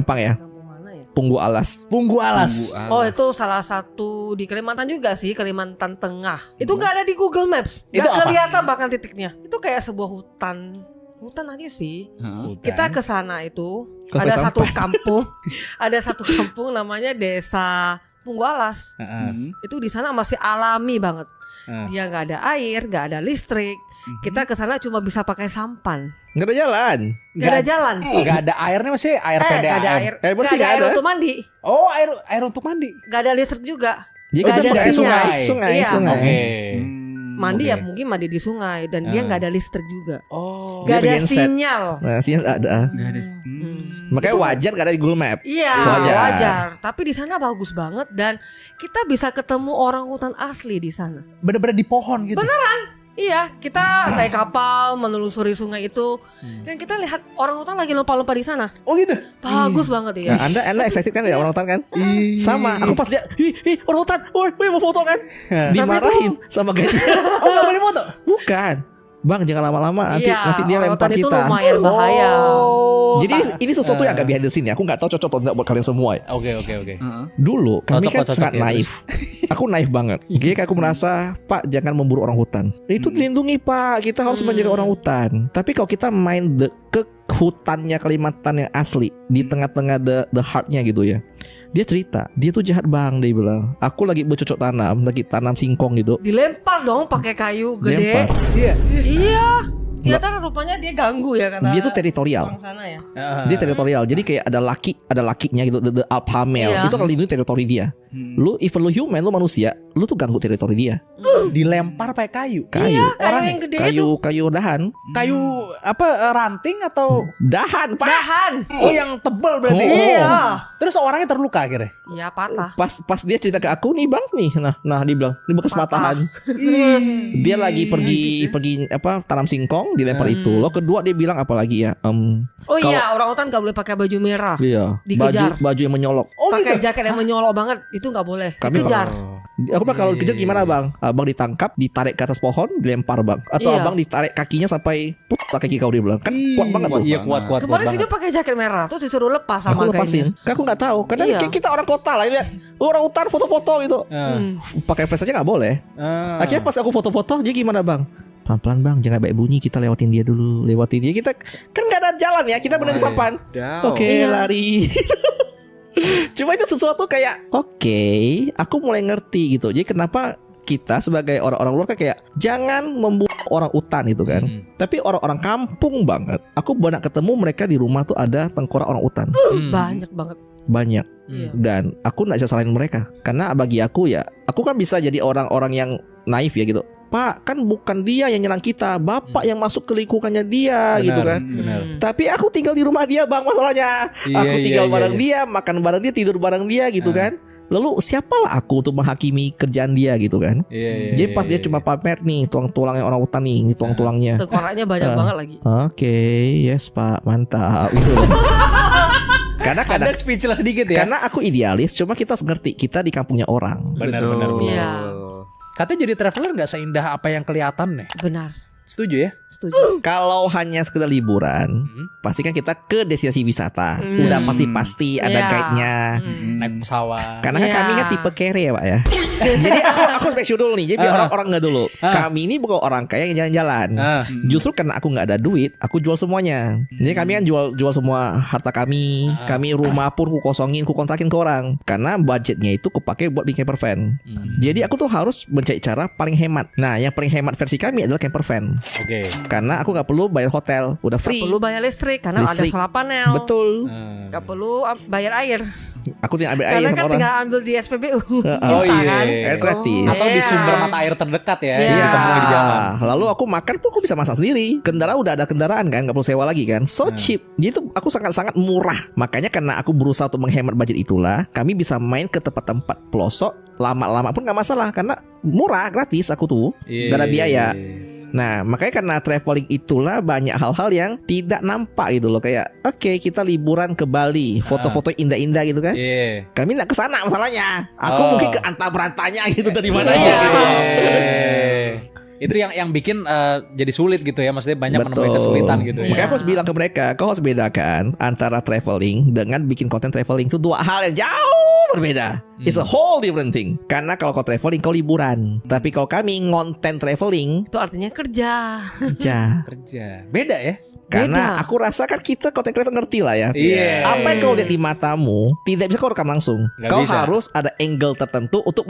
Gampang ya. Kampung mana ya? Punggu Alas. Punggu Alas. Oh itu salah satu di Kalimantan juga sih, Kalimantan Tengah. Itu nggak ada di Google Maps, Itu nggak apa? kelihatan bahkan titiknya. Itu kayak sebuah hutan aja sih. Kita ke sana itu Sampai ada satu sampai. kampung, ada satu kampung namanya Desa Punggu Alas. Itu di sana masih alami banget. Dia nggak ada air, nggak ada listrik. Kita ke sana cuma bisa pakai sampan. Nggak ada jalan. Nggak ada jalan. Nggak ada airnya, masih air Nggak PDAM. ada air. Air bersih Nggak ada nggak air ada. untuk mandi. Oh, air untuk mandi. Nggak ada listrik juga. Jadi Nggak kita ada pakai sinyal. sungai. Iya. Sungai. Oke. Mandi ya Oke. mungkin mandi di sungai dan dia nggak ada listrik juga. Oh. Nggak Dia ada bikin set. sinyal. Nah, sinyal nggak ada. Nggak ada. Makanya wajar nggak ada di Google Map. Iya Wajar. wajar. Tapi di sana bagus banget dan kita bisa ketemu orang hutan asli di sana. Bener-bener di pohon gitu. Iya, kita naik kapal menelusuri sungai itu dan kita lihat orang hutan lagi lompat-lompat di sana. Oh gitu. Bagus banget ya. Nah, anda excited kan ya orang hutan kan? Sama. Aku pas lihat, orang hutan, wih mau foto kan? Dimarahin sama guide. Oh, nggak boleh foto. Bukan, bang jangan lama-lama. Nanti Iya, nanti dia orang lempar hutan itu kita. lumayan bahaya. Jadi ini sesuatu yang agak behind the scene ya. Aku nggak tahu cocok atau enggak buat kalian semua ya. Oke. Dulu kami kan Cocok sangat ya, naif. Aku naif banget. Jadi aku merasa, Pak jangan memburu orang hutan. Itu dilindungi Pak. Kita harus menjaga orang hutan. Tapi kalau kita main ke hutannya Kalimantan yang asli di tengah-tengah the heartnya gitu ya. Dia cerita, dia tuh jahat bang. Dia bilang, aku lagi bercocok tanam, lagi tanam singkong gitu. Dilempar dong pakai kayu gede. Lempar. Iya. Iya. Ternyata rupanya dia ganggu ya kata Dia tuh teritorial. orang sana ya. Dia teritorial. Jadi kayak ada lakinya gitu, the alpha male. Iya. Itu akan lindungi teritori dia. Lu even lu human, lu manusia, lu tuh ganggu teritori dia. Dilempar pakai kayu. Kayu. Iya, kayu yang gede itu. Kayu dahan. Kayu apa, ranting atau Dahan, Pak. Dahan. oh yang tebal berarti. Oh. Iya. Terus orangnya terluka akhirnya. Iya patah. Pas dia cerita ke aku nih bang nih, nah dia bilang ini bekas patahan. Dia lagi pergi apa tanam singkong dilempar itu. Lo kedua dia bilang apa lagi ya? Oh iya, orang hutan gak boleh pakai baju merah. Iya. Dikejar. Baju yang menyolok. Oh Pakai gitu. jaket yang menyolok banget itu nggak boleh. Kami- Dikejar. Aku bilang kalau dikejar gimana bang? Abang ditangkap, ditarik ke atas pohon, dilempar bang. Atau Iya. abang ditarik kakinya sampai kaki kau dia bilang. Kan kuat banget tuh. Iya kuat Kemarin sih dia pakai jaket merah terus disuruh lepas sama Aku lepasin. guide-nya. Kan aku nggak tahu. Karena Iya. kayak kita orang kota lah lihat orang hutan foto-foto gitu. Pakai flash aja nggak boleh. Akhirnya pas aku foto-foto, dia gimana bang? Pelan-pelan bang, jangan baik bunyi, kita lewatin dia dulu. Lewatin dia, kita kan gak ada jalan ya. Kita benar di sampan. Oke, Iya. lari. Cuma itu sesuatu kayak oke, aku mulai ngerti gitu. Jadi kenapa kita sebagai orang-orang luar kan kayak jangan membunuh orang hutan itu kan. Tapi orang-orang kampung banget, aku banyak ketemu mereka di rumah tuh ada tengkorak orang hutan. Banyak banget. Banyak. Iya. Dan aku gak bisa salahin mereka. Karena bagi aku ya, aku kan bisa jadi orang-orang yang naif ya gitu. Pak, kan bukan dia yang nyerang kita, bapak yang masuk ke lingkungannya dia gitu kan. Benar. Tapi aku tinggal di rumah dia bang masalahnya. Aku tinggal bareng dia, makan bareng dia, tidur bareng dia gitu kan. Lalu siapalah aku untuk menghakimi kerjaan dia gitu kan. Jadi pas dia cuma pamer nih tulang-tulangnya orang hutan nih, ini tulang-tulangnya. Tengkoraknya banyak banget lagi. Oke, yes pak, mantap gitu loh. Karena Ada speechless sedikit ya. karena aku idealis, cuma kita harus ngerti kita di kampungnya orang. Benar. Iya. Katanya jadi traveler nggak seindah apa yang kelihatan nih. Benar. Setuju ya? Setuju. Kalau hanya sekedar liburan, pasti kan kita ke destinasi wisata. Udah pasti ada Iya. guide-nya. Naik pesawat. Karena kan Iya. kami kan tipe kere ya pak ya. Jadi aku make sure dulu nih. Jadi biar orang-orang nggak dulu. Kami ini bukan orang kaya yang jalan-jalan. Justru karena aku nggak ada duit, aku jual semuanya. Jadi kami kan jual semua harta kami. Kami rumah pun ku kosongin, ku kontrakin ke orang. Karena budgetnya itu kupake buat bikin camper van. Jadi aku tuh harus mencari cara paling hemat. Nah, yang paling hemat versi kami adalah camper van. Oke. Karena aku nggak perlu bayar hotel, udah free. Gak perlu bayar listrik karena Listrik. ada solar panel. Betul. Gak perlu bayar air. Aku tinggal ambil air Karena sama kan orang. tinggal ambil di SPBU. Oh Minta iya. kan? Air gratis. Atau di Iya. sumber mata air terdekat ya. Iya. Yang ditemui di jalan. Lalu aku makan pun aku bisa masak sendiri. Kendaraan udah ada kendaraan kan, nggak perlu sewa lagi kan. So cheap. Jadi itu aku sangat-sangat murah. Makanya karena aku berusaha untuk menghemat budget itulah, kami bisa main ke tempat-tempat pelosok lama-lama pun nggak masalah karena murah, gratis aku tuh. Gak ada biaya. Nah makanya karena traveling itulah banyak hal-hal yang tidak nampak gitu loh. Kayak oke, kita liburan ke Bali, foto-foto indah-indah gitu kan. Iya. Kami nggak kesana masalahnya. Aku Oh. mungkin ke anta berantanya gitu dari mana Iya. ya gitu. Itu yang bikin jadi sulit gitu ya. Maksudnya banyak Betul. menemui kesulitan gitu ya. Makanya aku harus bilang ke mereka, kau harus bedakan antara traveling dengan bikin konten traveling itu dua hal yang jauh berbeda. It's a whole different thing. Karena kalau kau traveling kau liburan, tapi kalau kami ngonten traveling Itu artinya kerja. Kerja. Beda ya? Karena Beda. aku rasa kan kita content creator ngerti lah ya. Iya. Apa yang kau lihat di matamu tidak bisa kau rekam langsung. Nggak Kau bisa. harus ada angle tertentu untuk